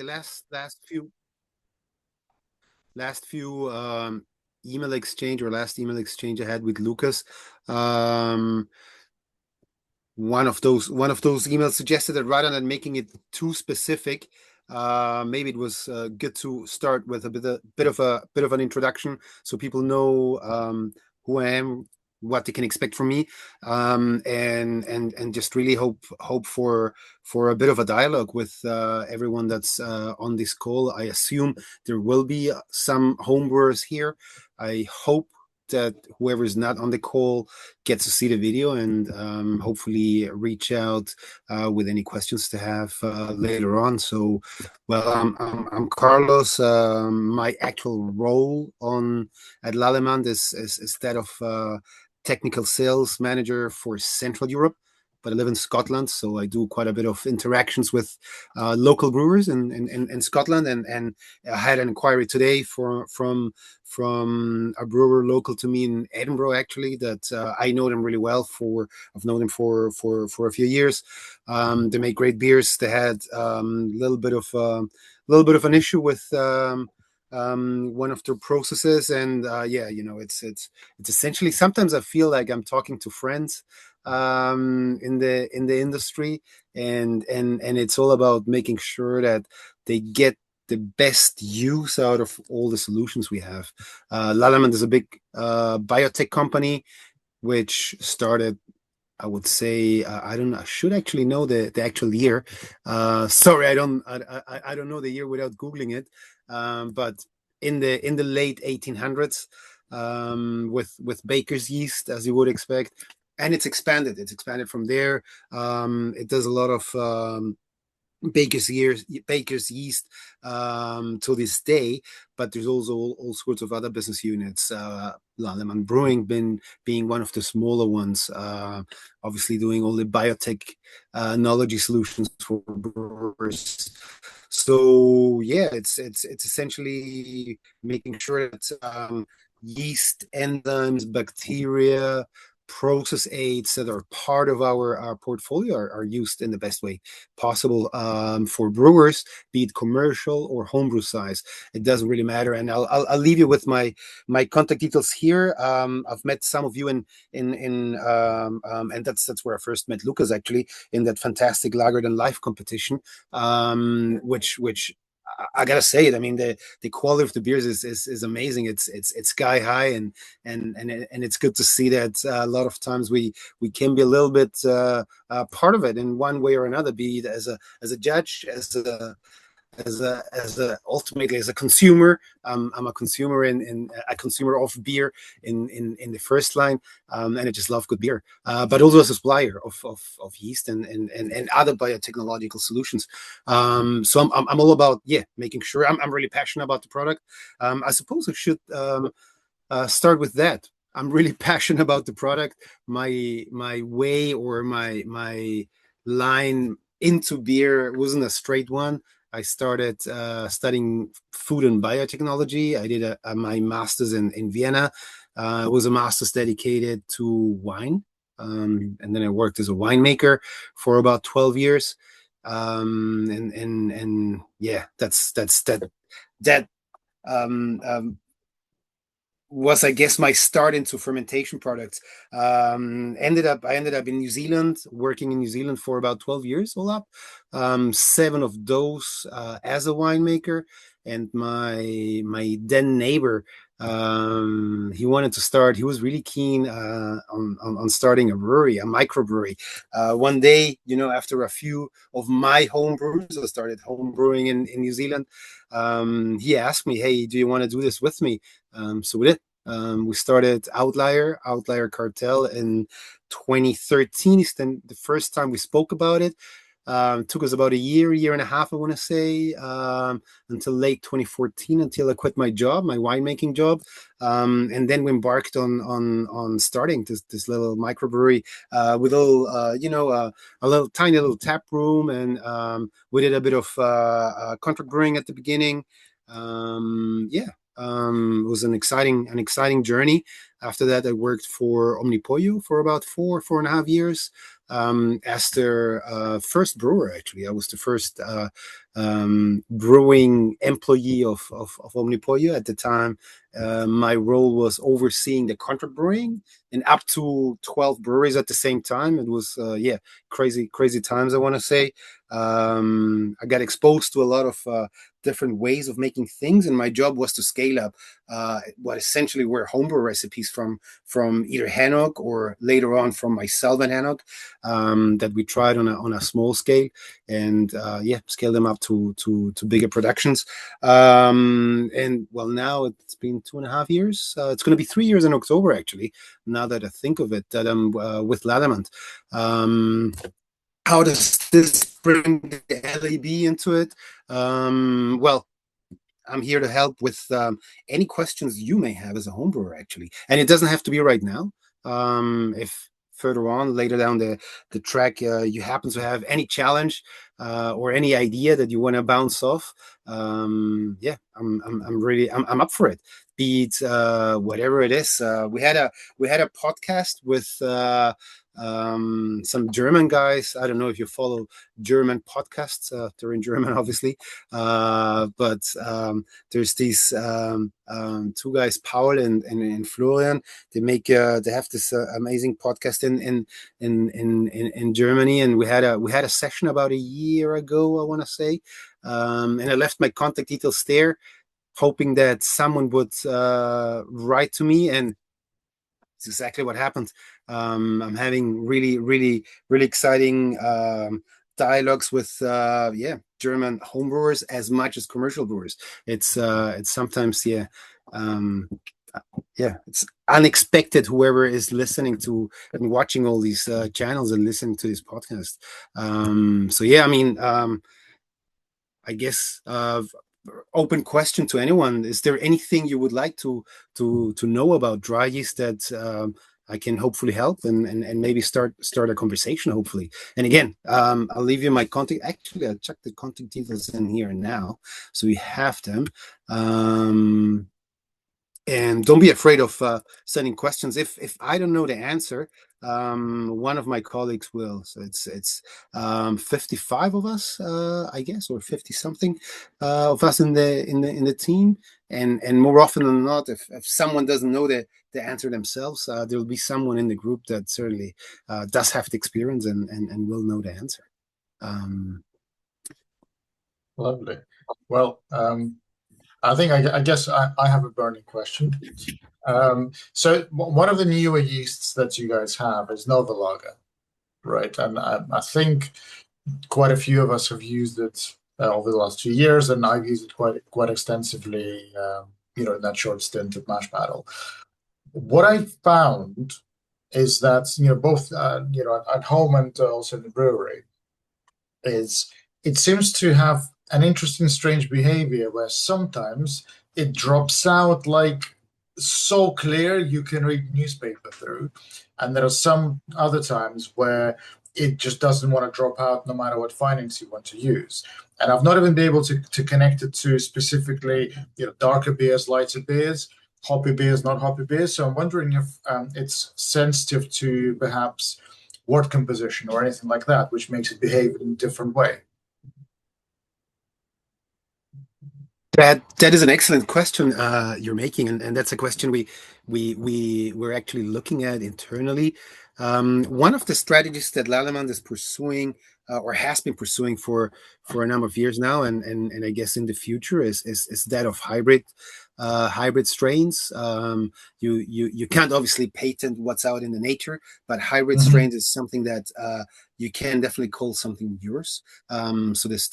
the last few email exchange or last email exchange I had with Lucas. Um, one of those emails suggested that rather than making it too specific, maybe it was good to start with a bit of an introduction so people know who I am, what they can expect from me, and just really hope for a bit of a dialogue with everyone that's on this call. I assume there will be some homebrewers here. I hope that whoever is not on the call gets to see the video and hopefully reach out with any questions to have later on. So, well, I'm Carlos. My actual role on at Lallemand is that of technical sales manager for Central Europe. But I live in Scotland, so I do quite a bit of interactions with local brewers in Scotland. And I had an inquiry today from a brewer local to me in Edinburgh, actually, that I know them really well. I've known them for a few years. They make great beers. They had a little bit of an issue with one of their processes, and yeah, it's essentially, sometimes I feel like I'm talking to friends in the industry, and it's all about making sure that they get the best use out of all the solutions we have. Lallemand is a big biotech company which started, I would say, I don't know. I should actually know the actual year. Sorry, I don't know the year without googling it. But in the late 1800s, with baker's yeast, as you would expect, and it's expanded. It's expanded from there. It does a lot of baker's yeast to this day, but there's also all sorts of other business units. Lallemand Brewing being one of the smaller ones, obviously doing all the biotech technology solutions for brewers. So yeah, it's essentially making sure that yeast, enzymes, bacteria, process aids that are part of our portfolio are used in the best way possible for brewers, be it commercial or homebrew size. It doesn't really matter. And I'll leave you with my contact details here. I've met some of you and that's where I first met Lucas, actually, in that fantastic Lager Than Life competition, which I gotta say it. I mean, the quality of the beers is amazing. It's sky high, and it's good to see that a lot of times we can be a little bit part of it in one way or another, be it as a judge, as a ultimately as a consumer. I'm a consumer in a consumer of beer in the first line, and I just love good beer. But also as a supplier of yeast and other biotechnological solutions. So I'm all about, yeah, making sure I'm really passionate about the product. I suppose I should start with that. I'm really passionate about the product. My way, or my line into beer wasn't a straight one. I started studying food and biotechnology. I did my master's in Vienna. It was a master's dedicated to wine. And then I worked as a winemaker for about 12 years. And yeah, that was, I guess, my start into fermentation products. I ended up in New Zealand, working in New Zealand for about 12 years all up. 7 of those as a winemaker. And my then neighbor, he wanted to start. He was really keen on starting a brewery, a microbrewery. One day, after a few of my home brews, I started home brewing in New Zealand. He asked me, "Hey, do you want to do this with me?" So we did. We started Outlier Cartel in 2013. It's then the first time we spoke about it. Took us about a year and a half, I want to say, until late 2014, until I quit my job, my winemaking job, and then we embarked on starting this little microbrewery with a little tiny little tap room, and we did a bit of contract brewing at the beginning. It was an exciting journey. After that, I worked for Omnipollo for about four and a half years. as their first brewer. Actually, I was the first brewing employee of Omnipollo at the time. My role was overseeing the contract brewing and up to 12 breweries at the same time. It was yeah, crazy times, I want to say. I got exposed to a lot of different ways of making things, and my job was to scale up what essentially were homebrew recipes from either Hanok or later on from myself and Hanok, that we tried on a small scale, and yeah, scale them up to bigger productions. And well, now it's been 2.5 years. It's going to be 3 years in October, actually. Now that I think of it, that I'm with Lallemand. How does this bring the LAB into it? Well, I'm here to help with any questions you may have as a homebrewer, actually. And it doesn't have to be right now. If further on, later down the track, you happen to have any challenge or any idea that you want to bounce off, yeah, I'm up for it. Be it whatever it is. We had a podcast with some German guys. I don't know if you follow German podcasts. They're in German, obviously. But there's these two guys, Paul and Florian. They have this amazing podcast in Germany, and we had a session about a year ago, I want to say, and I left my contact details there, hoping that someone would write to me, and it's exactly what happened. I'm having really exciting dialogues with yeah, German homebrewers as much as commercial brewers. It's sometimes um, yeah, it's unexpected whoever is listening to and watching all these channels and listening to this podcast. So yeah, I mean, I guess open question to anyone. Is there anything you would like to know about dry yeast that I can hopefully help and maybe start a conversation, hopefully. And again, I'll leave you my contact. Actually, I'll check the contact details in here now, so we have them. And don't be afraid of sending questions. If I don't know the answer, one of my colleagues will. So it's 55 of us, I guess, or 50 something of us in the team. And more often than not, if someone doesn't know the answer themselves, there will be someone in the group that certainly does have the experience and will know the answer. Lovely. Well, I guess I have a burning question. So one of the newer yeasts that you guys have is Nova Lager, right? And I think quite a few of us have used it over the last 2 years, and I've used it quite extensively, in that short stint at Mash Battle. What I found is that both at home and also in the brewery, is it seems to have an interesting, strange behavior where sometimes it drops out like so clear you can read newspaper through, and there are some other times where it just doesn't want to drop out no matter what findings you want to use. And I've not even been able to connect it to specifically darker beers, lighter beers, hoppy beers, not hoppy beers. So I'm wondering if it's sensitive to perhaps wort composition or anything like that, which makes it behave in a different way. That is an excellent question you're making, and that's a question we're actually looking at internally. One of the strategies that Lallemand is pursuing or has been pursuing for a number of years now, and I guess in the future is that of hybrid strains. You can't obviously patent what's out in the nature, but hybrid strains is something that you can definitely call something yours. So this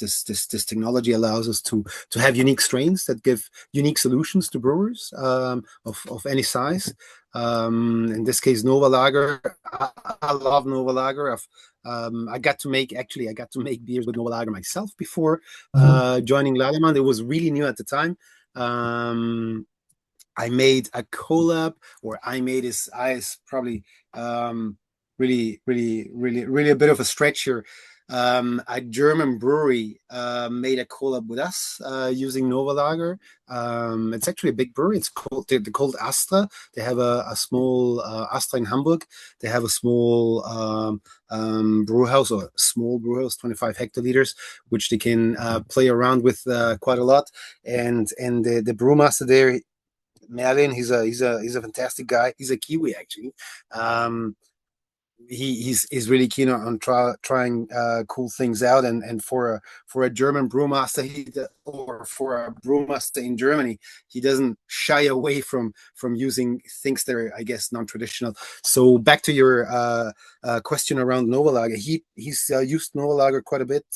technology allows us to have unique strains that give unique solutions to brewers of any size. In this case, Nova Lager. I love Nova Lager. I got to make beers with Nova Lager myself before joining Lallemand. It was really new at the time. I made a collab, or I made is probably really a bit of a stretch here. A German brewery made a collab with us using Nova Lager. It's actually a big brewery. They're called Astra. They have a small Astra in Hamburg. They have a small brew house, or a small brew house, 25 hectoliters, which they can play around with quite a lot. And the brewmaster there, Merlin, he's a fantastic guy. He's a Kiwi actually. Um, he's really keen on trying cool things out, and for a German brewmaster, or for a brewmaster in Germany, he doesn't shy away from using things that are, I guess, non-traditional. So back to your question around Nova Lager, he's used Nova Lager quite a bit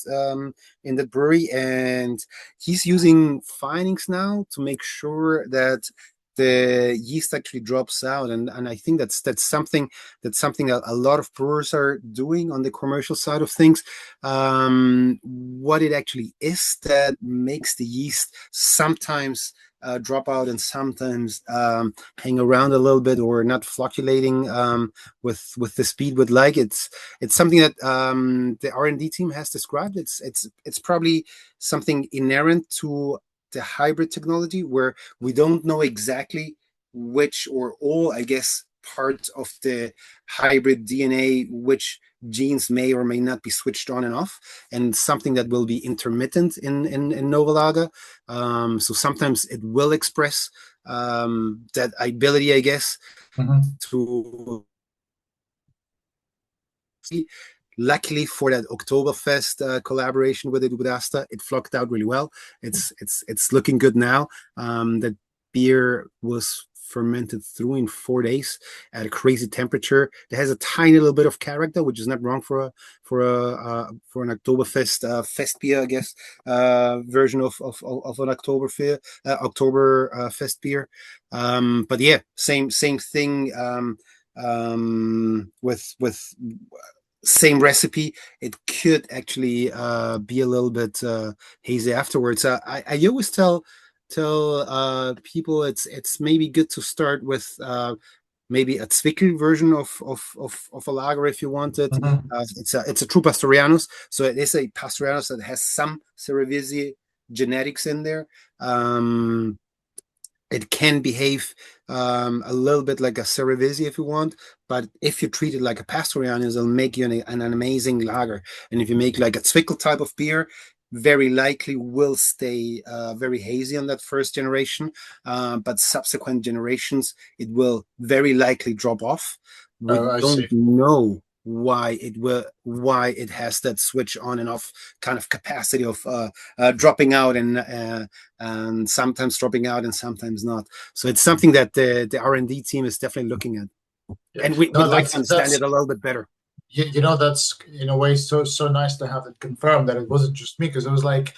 in the brewery, and he's using finings now to make sure that the yeast actually drops out, and I think that's something a lot of brewers are doing on the commercial side of things. What it actually is that makes the yeast sometimes drop out and sometimes hang around a little bit, or not fluctuating with the speed we'd like. It's something that the R&D team has described. It's probably something inherent to the hybrid technology, where we don't know exactly which or all, I guess, part of the hybrid DNA, which genes may or may not be switched on and off, and something that will be intermittent in Nova Lager. So sometimes it will express that ability, I guess, Hmm. to. Luckily for that Oktoberfest collaboration with the Dubodasta, it flucked out really well. It's looking good now. That beer was fermented through in 4 days at a crazy temperature. It has a tiny little bit of character, which is not wrong for an Oktoberfest fest beer, I guess, version of an Oktober fest beer. But yeah, same thing. With same recipe, it could actually be a little bit hazy afterwards. I always tell people it's maybe good to start with maybe a Zwickel version of a lager if you want it. Hmm. It's a true Pastorianus, so it is a Pastorianus that has some Cerevisiae genetics in there. It can behave a little bit like a Cerevisiae if you want, but if you treat it like a Pastorianus, it'll make you an amazing lager. And if you make like a Zwickel type of beer, very likely will stay very hazy on that first generation, but subsequent generations, it will very likely drop off. We Oh, I see. don't know why it has that switch on and off kind of capacity of dropping out and sometimes dropping out and sometimes not. So it's something that the R&D team is definitely looking at, Yeah. and we'd No, like to understand it a little bit better. that's in a way so nice to have it confirmed that it wasn't just me, because it was like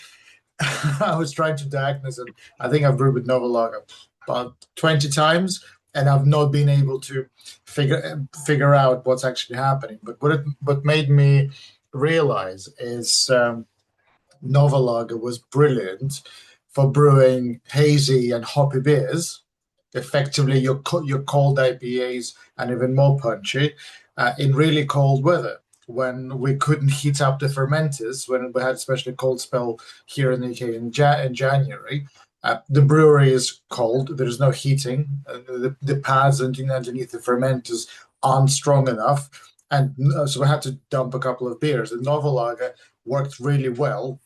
I was trying to diagnose it. I think I've brewed with Nova Lager about 20 times, and I've not been able to figure out what's actually happening. But what made me realize is Nova Lager was brilliant for brewing hazy and hoppy beers. Effectively, your cold IPAs and even more punchy in really cold weather when we couldn't heat up the fermenters, when we had especially cold spell here in the UK in January. The brewery is cold. There's no heating. The pads underneath the fermenters aren't strong enough, and so we had to dump a couple of beers. The Nova Lager worked really well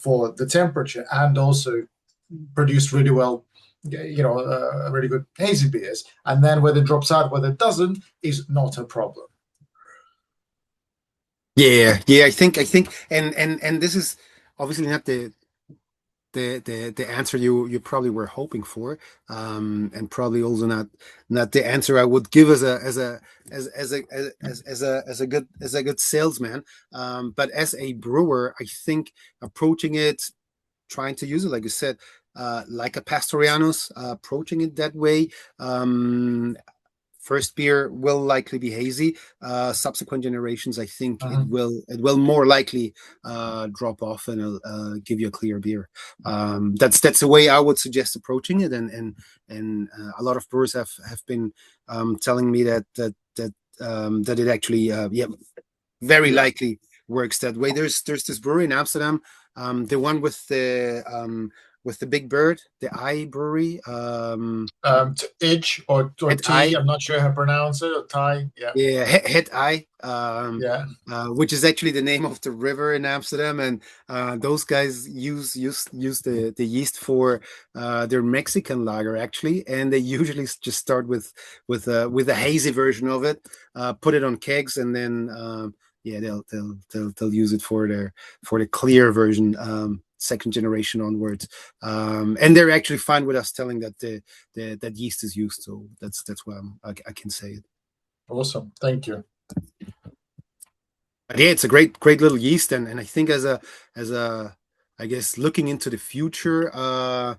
for the temperature, and also produced really well, really good hazy beers. And then whether it drops out, whether it doesn't, is not a problem. Yeah, I think, and this is obviously not the answer you probably were hoping for, and probably also not the answer I would give as a good salesman. But as a brewer, I think approaching it, trying to use it, like you said, like a Pastorianus, approaching it that way. First beer will likely be hazy. Subsequent generations, I think Mhm. it will more likely drop off, and it'll give you a clear beer. That's the way I would suggest approaching it, and a lot of brewers have been telling me that it actually, yeah, very Yeah. likely works that way. There's this brewery in Amsterdam, the one with the big bird, the I brewery, Idge or at T, I. I'm not sure how to pronounce it, or Thai. Yeah. Yeah, Het I, Yeah. which is actually the name of the river in Amsterdam, and those guys use the yeast for their Mexican lager actually, and they usually just start with a hazy version of it, put it on kegs, and then yeah, they'll use it for the clear version. Second generation onwards, and they're actually fine with us telling that that yeast is used. So that's why I can say it. Awesome. Thank you. But yeah, it's a great little yeast, and I think as a I guess looking into the future, a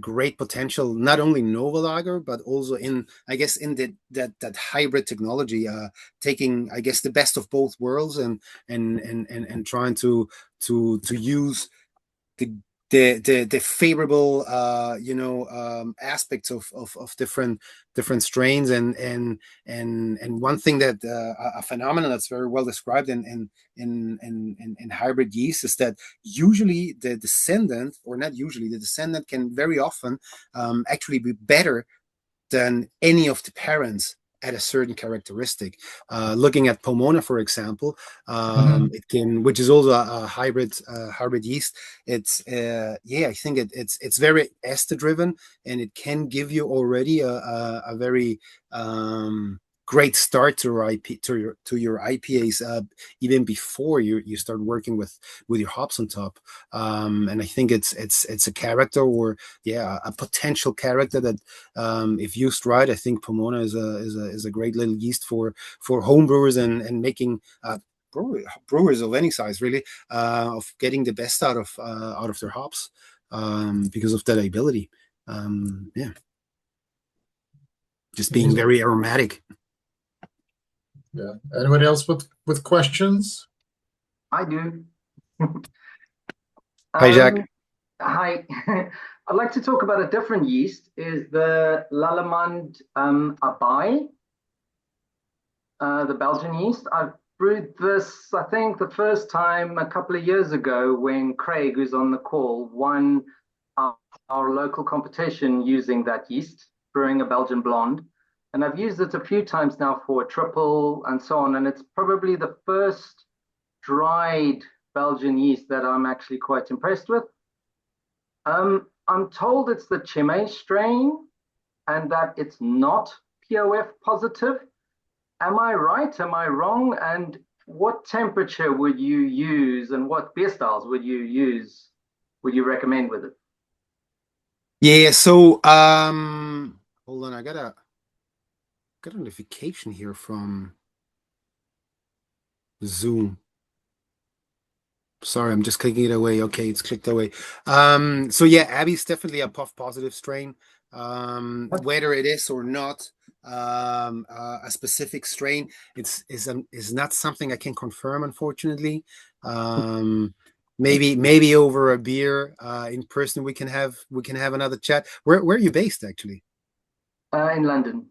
great potential not only Nova Lager but also in I guess in that hybrid technology, taking I guess the best of both worlds and trying to use the the favorable aspects of different strains and one thing that a phenomenon that's very well described in hybrid yeast is that usually the descendant, or not usually, the descendant can very often actually be better than any of the parents at a certain characteristic. Looking at Pomona, for example, Hmm. it can, which is also a hybrid yeast. It's yeah, I think it's very ester driven, and it can give you already a very great start to your to your IPAs even before you start working with your hops on top. And I think it's a character, or yeah, a potential character that if used right, I think Pomona is a great little yeast for home brewers and making brewers of any size really of getting the best out of their hops because of that ability. Yeah, just being Amazing. very aromatic. Yeah. Anybody else with questions? I do. Hi, Jack. Um, Hi. I'd like to talk about a different yeast, is the Lallemand Abai, the Belgian yeast. I've brewed this, I think, the first time a couple of years ago when Craig, who's on the call, won our, our local competition using that yeast, brewing a Belgian blonde. And I've used it a few times now for a triple and so on. And it's probably the first dried Belgian yeast that I'm actually quite impressed with. I'm told it's the Chimay strain and that it's not POF positive. Am I right? Am I wrong? And what temperature would you use and what beer styles would you use, would you recommend with it? Yeah, so hold on, I got a notification here from Zoom. Sorry, I'm just clicking it away. Okay, it's clicked away. So yeah, Abby's definitely a puff positive strain. Whether it is or not a specific strain, is not something I can confirm, unfortunately. Um, maybe over a beer in person we can have another chat. Where are you based actually? In London.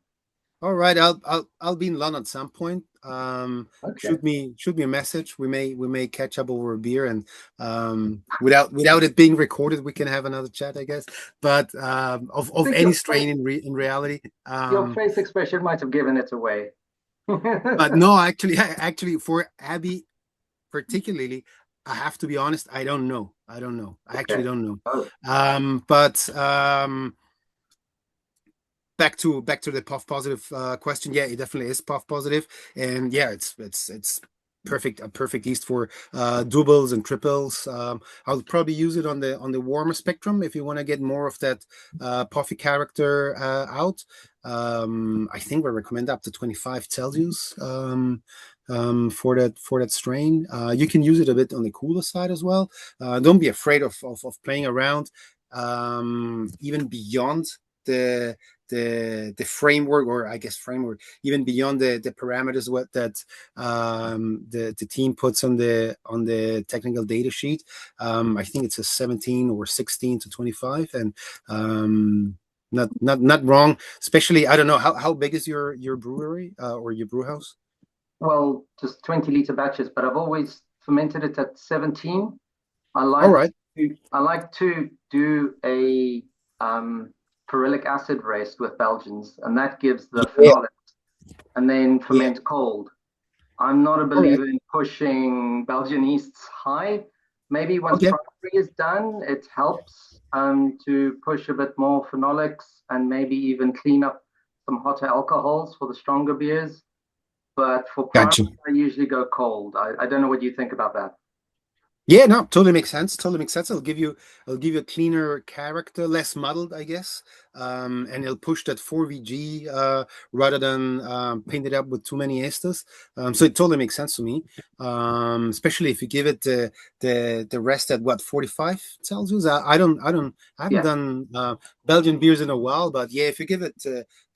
All right, I'll be in London at some point. Okay. Shoot me a message. We may catch up over a beer, and without it being recorded, we can have another chat, I guess. But I of think any strain in reality, your face expression might have given it away. but no, actually for Abby particularly, I have to be honest. I don't know. I actually Okay. don't know. Oh, But back to the puff positive question. Yeah, it definitely is puff positive, and yeah, it's a perfect yeast for doubles and triples. I'll probably use it on the warmer spectrum if you want to get more of that puffy character out. I think we recommend up to 25 Celsius for that strain. You can use it a bit on the cooler side as well. Don't be afraid of playing around even beyond the the framework, or I guess framework, even beyond the parameters what that the team puts on the technical data sheet. I think it's a 17 or 16 to 25, and not wrong. Especially, I don't know how big is your brewery or your brew house? well, just 20-liter batches, but I've always fermented it at 17. I All like right. I like to do a ferulic acid race with Belgians, and that gives the Yeah. phenolic, and then Yeah. ferment cold. I'm not a All right. believer in pushing Belgian yeasts high. Maybe once Okay. primary is done, it helps to push a bit more phenolics and maybe even clean up some hotter alcohols for the stronger beers. But for primary, Gotcha. I usually go cold. I don't know what you think about that. Yeah, no, totally makes sense. Totally makes sense. I'll give you a cleaner character, less muddled, I guess. And it'll push that 4VG rather than paint it up with too many esters. So it totally makes sense to me. Especially if you give it the rest at what, 45 Celsius? I haven't Yeah, done Belgian beers in a while, but yeah, if you give it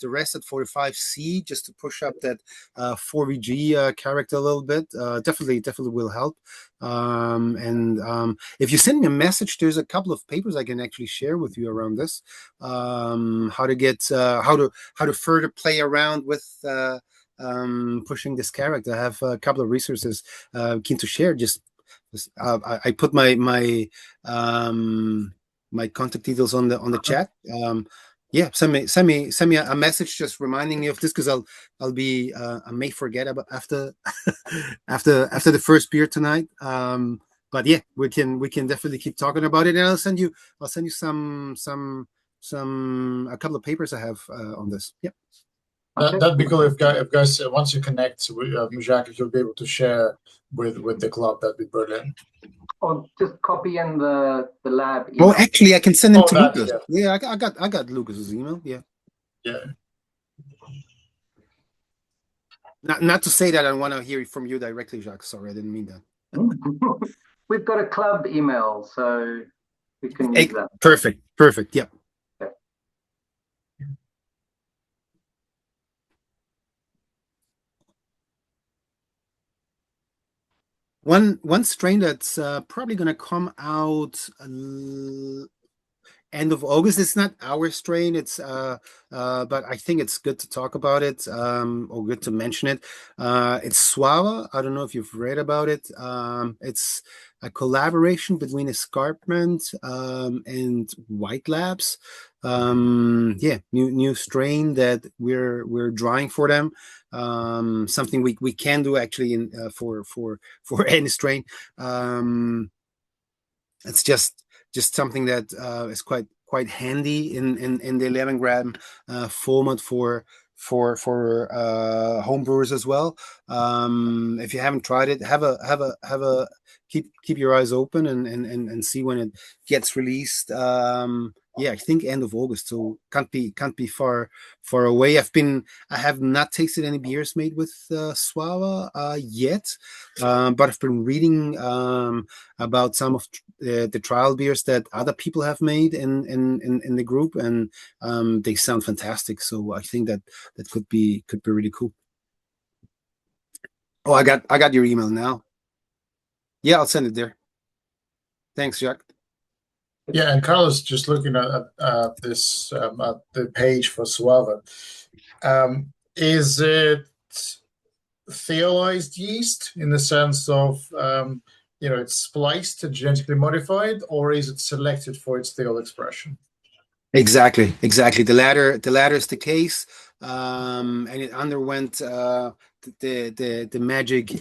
the rest at 45C just to push up that 4VG character a little bit, definitely will help. And if you send me a message, there's a couple of papers I can actually share with you around this. How to get how to further play around with pushing this character. I have a couple of resources keen to share. I put my contact details on the chat. Yeah, send me a message just reminding me of this because I'll be I may forget about after after the first beer tonight. But yeah, we can definitely keep talking about it, and I'll send you some a couple of papers I have on this. Yeah. okay. That'd be cool if guys once you connect, Jacques, if you'll be able to share with the club, that'd be brilliant. Or just copy in the lab Oh, email. actually, I can send him Oh, to that, Lucas. yeah. Yeah, I got Lucas's email. Yeah. Yeah. Not to say that I want to hear it from you directly, Jacques. Sorry, I didn't mean that. We've got a club email, so we can use that. Perfect. Yeah. Okay. One strain that's probably going to come out end of August. It's not our strain. It's but I think it's good to talk about it, or good to mention it. It's Suava. I don't know if you've read about it. It's a collaboration between Escarpment and White Labs. Yeah, new strain that we're drying for them. Something we can do actually in for any strain. It's just something that is quite handy in the 11 gram format for home brewers as well. If you haven't tried it, have a keep your eyes open and see when it gets released. Yeah, I think end of August, so can't be far away. I have not tasted any beers made with Suava yet, but I've been reading about some of the trial beers that other people have made in the group, and they sound fantastic. So I think that could be really cool. Oh, I got your email now. Yeah, I'll send it there. Thanks, Jacques. Yeah, and Carlos, just looking at this at the page for Suava, is it theolized yeast in the sense of it's spliced and genetically modified, or is it selected for its theol expression? Exactly. The latter is the case, and it underwent the magic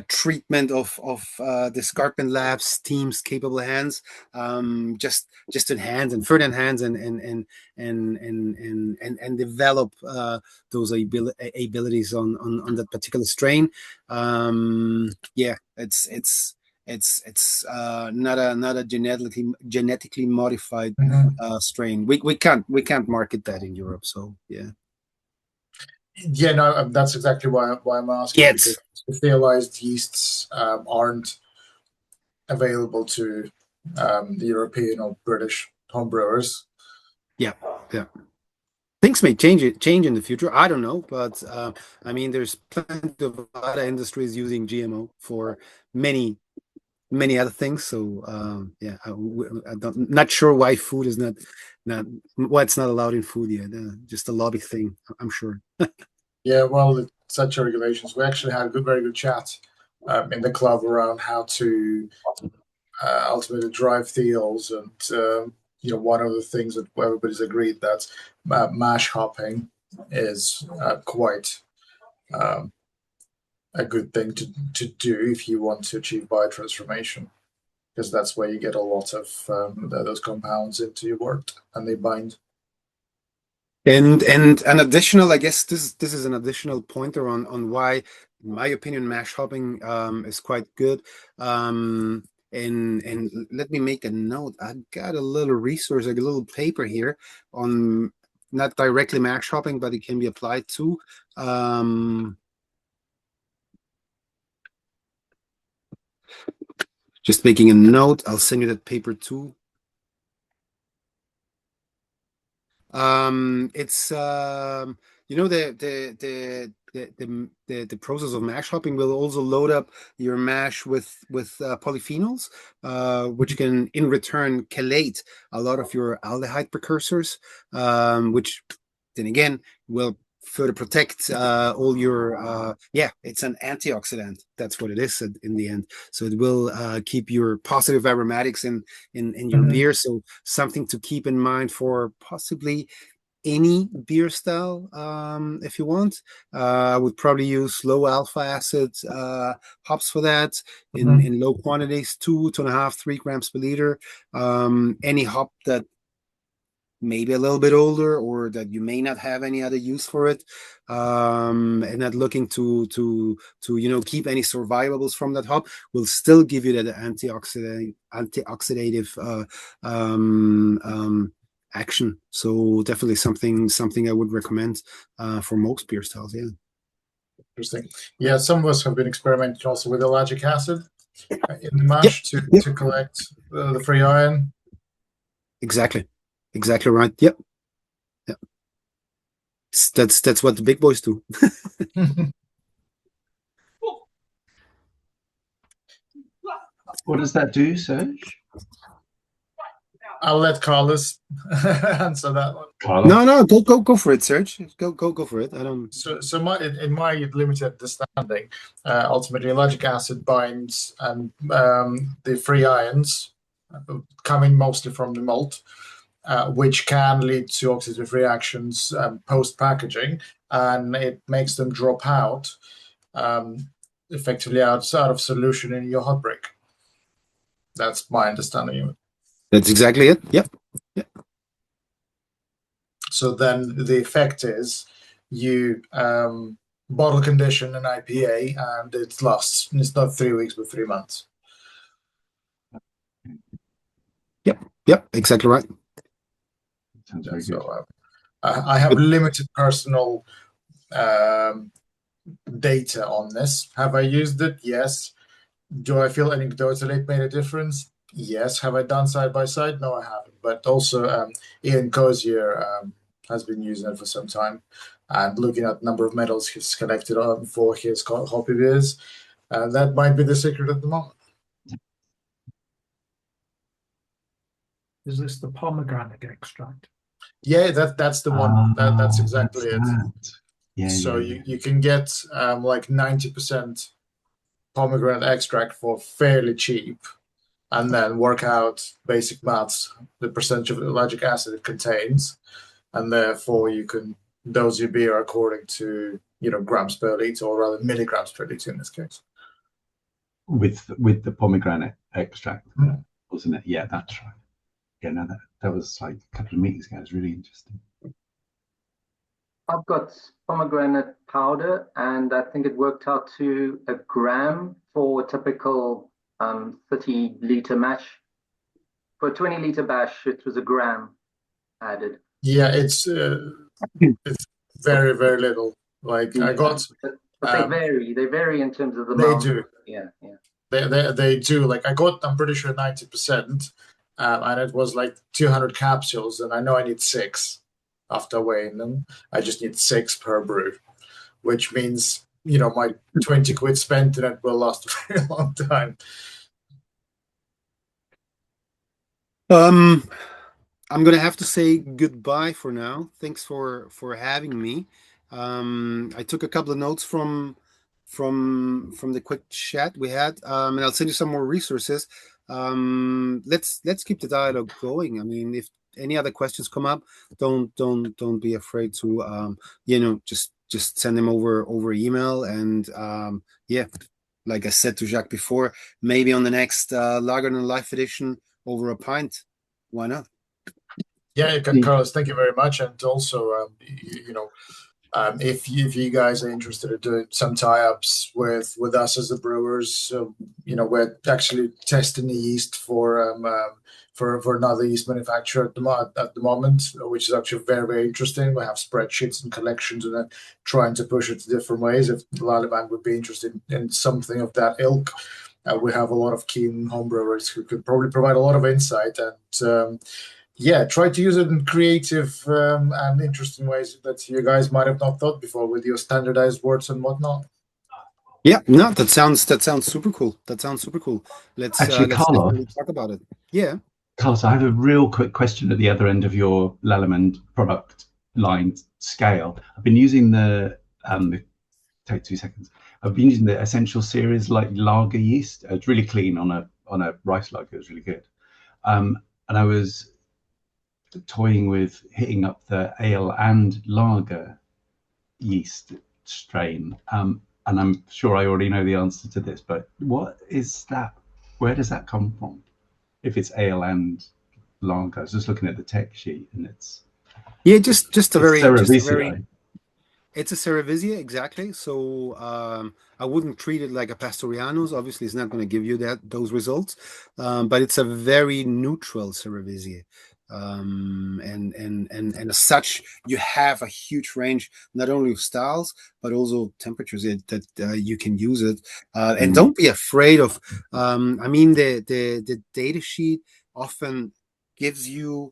treatment of the Scarpin Labs team's capable hands, just enhance and further enhance and develop those abilities on that particular strain. Yeah, it's not a genetically modified strain. We can't market that in Europe. So yeah. Yeah, no, that's exactly why I'm asking, Yes. because the theolized yeasts aren't available to the European or British homebrewers. Yeah. Things may change in the future. I don't know, but I mean, there's plenty of other industries using GMO for many other things. So yeah, not sure why food is not why it's not allowed in food yet. Just a lobby thing, I'm sure. Yeah, well, such regulations. We actually had a very good chat in the club around how to ultimately drive deals, and one of the things that everybody's agreed that mash hopping is quite um, a good thing to do if you want to achieve biotransformation, because that's where you get a lot of those compounds into your wort and they bind. And an additional, I guess this is an additional pointer on why, in my opinion, mash hopping is quite good. And let me make a note. I got a little resource, like a little paper here on not directly mash hopping, but it can be applied to. Just making a note. I'll send you that paper too. It's the process of mash hopping will also load up your mash with polyphenols, which can in return chelate a lot of your aldehyde precursors, which then again will further protect all your it's an antioxidant. That's what it is in the end. So it will keep your positive aromatics in your beer. So something to keep in mind for possibly any beer style, if you want. I would probably use low alpha acid hops for that in low quantities, 2.5, 3 grams per liter. Any hop that maybe a little bit older or that you may not have any other use for it, and not looking to keep any survivables from that hop, will still give you that antioxidative action. So definitely something I would recommend for most beer styles. Yeah. Interesting. Yeah, some of us have been experimenting also with ellagic acid in the Yep. mash to collect the free iron. Exactly right. Yep. That's what the big boys do. What does that do, Serge? I'll let Carlos answer that one. Carlos? No, go for it, Serge. Go for it. I don't. So in my limited understanding, ultimately, ellagic acid binds and the free ions coming mostly from the malt, which can lead to oxidative reactions post packaging, and it makes them drop out effectively outside of solution in your hot break. That's my understanding of it. That's exactly it. Yep. So then the effect is you bottle condition an IPA and it lasts. It's not 3 weeks, but 3 months. Yep. Exactly right. Sounds very good. So I have limited personal data on this. Have I used it? Yes. Do I feel anecdotally it made a difference? Yes. Have I done side by side? No, I haven't. But also, Ian Cozier has been using it for some time, and looking at the number of medals he's collected for his hobby beers. That might be the secret at the moment. Is this the pomegranate extract? Yeah, that's the one. That's exactly it. That. Yeah, So yeah. you can get like 90% pomegranate extract for fairly cheap, and then work out basic maths, the percentage of ellagic acid it contains, and therefore you can dose your beer according to grams per liter, or rather milligrams per liter in this case. With the pomegranate extract, wasn't it? Yeah, that's right. Yeah, no, that was like a couple of meetings ago. It was really interesting. I've got pomegranate powder, and I think it worked out to a gram for a typical 30-liter mash. For a 20-liter bash, it was a gram added. Yeah, it's very, very little. Like I got, but they vary. They vary in terms of the they amount. do. Yeah. They do. Like I got, I'm pretty sure 90%, and it was like 200 capsules, and I know I need 6 after weighing them. I just need 6 per brew, which means my 20 quid spent in it will last a very long time. I'm gonna have to say goodbye for now. Thanks for having me. I took a couple of notes from the quick chat we had, and I'll send you some more resources. Let's keep the dialogue going. I mean, if any other questions come up, don't be afraid to just send them over email. And yeah, like I said to Jacques before, maybe on the next Lager and Life edition over a pint. Why not? Yeah, Carlos, thank you very much. And also, if you guys are interested in doing some tie-ups with us as the brewers, we're actually testing the yeast for another yeast manufacturer at the moment, which is actually very, very interesting. We have spreadsheets and collections and then trying to push it to different ways. If Lallemand would be interested in something of that ilk, we have a lot of keen homebrewers who could probably provide a lot of insight and. Try to use it in creative and interesting ways that you guys might have not thought before with your standardized words and whatnot. Yeah, no, that sounds super cool. That sounds super cool. Let's Actually, Carlos, definitely talk about it. Yeah. Carlos, I have a real quick question at the other end of your Lallemand product line scale. I've been using take 2 seconds. I've been using the Essential series like lager yeast. It's really clean on a rice lager. It's really good. And I was toying with hitting up the ale and lager yeast strain. And I'm sure I already know the answer to this, but what is that? Where does that come from? If it's ale and lager, I was just looking at the tech sheet, and it's just a very Cerevisiae. It's a Cerevisia, exactly. So I wouldn't treat it like a Pastoriano's. Obviously, it's not going to give you those results, but it's a very neutral Cerevisia. And as such, you have a huge range, not only of styles, but also temperatures that you can use it. And don't be afraid of, I mean, the data sheet often gives you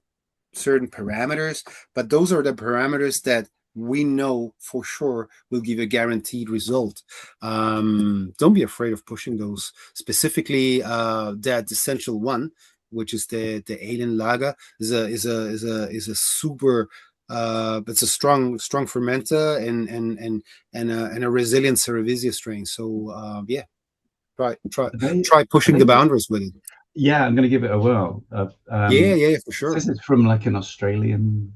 certain parameters, but those are the parameters that we know for sure will give a guaranteed result. Don't be afraid of pushing those. Specifically, that essential one, which is the alien lager, is a super. It's a strong fermenter and a resilient Cerevisia strain. So yeah, try pushing the boundaries with it. Yeah, I'm going to give it a whirl. Yeah, for sure. It says it's from like an Australian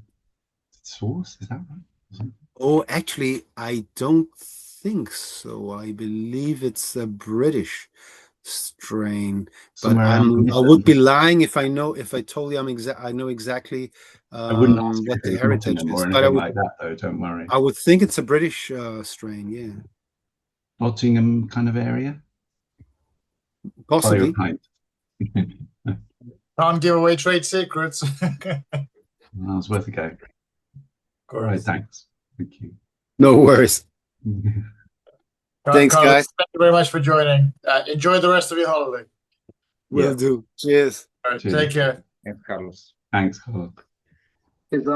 source. Is that right? Oh, actually, I don't think so. I believe it's a British strain, but Somewhere I around would be lying if I told you I know exactly I wouldn't ask what if the it was heritage Nottingham is, or but anything like that, though. Don't worry. I would think it's a British strain. Yeah, Nottingham kind of area. Buy your possibly. pint. Can't give away trade secrets. That was worth a go. All right, thanks. Thank you. No worries. Thanks, Carlos, guys. thank you very much for joining. Enjoy the rest of your holiday. Will do. Cheers. All right, Cheers. take care. Thanks, Carlos. Thanks, Carlos. Is that